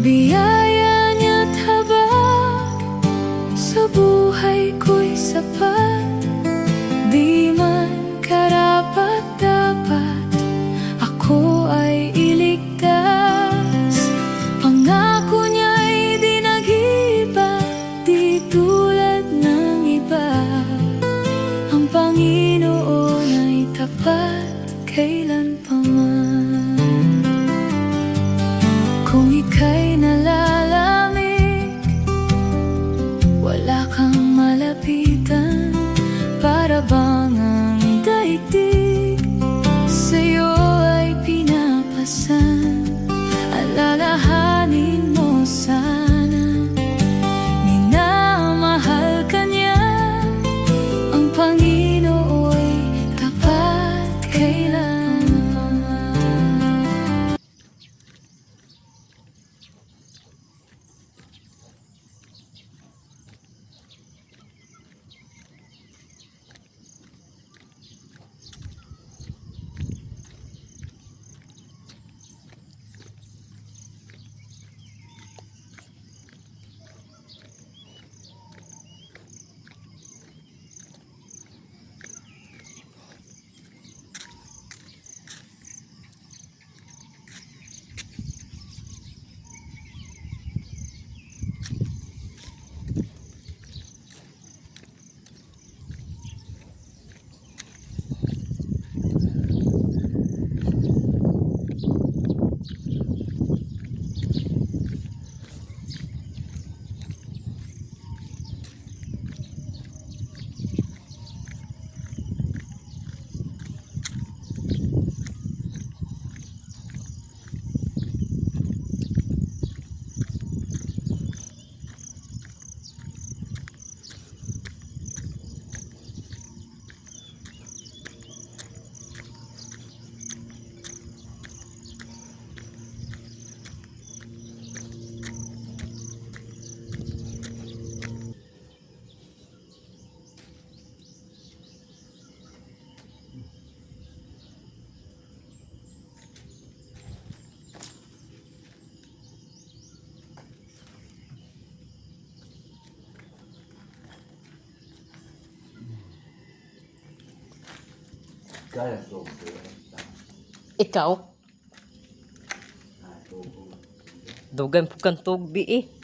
biyaya niya't habag sa buhay ko'y sapat. Di man karapat-dapat, ako ay iligtas. Pangako niya'y di nag-iba, di tulad ng iba. Ang Panginoon ay tapat kailanpaman. Kung ika'y nalalamig, wala kang malapitan. Para bang ang daigdig sa'yo ay pinapasan. Alalahanin mo sana, minamahal ka niya. Ang Panginoo'y tapat kailanman. Ikaw? Dugan po kang tugbi eh.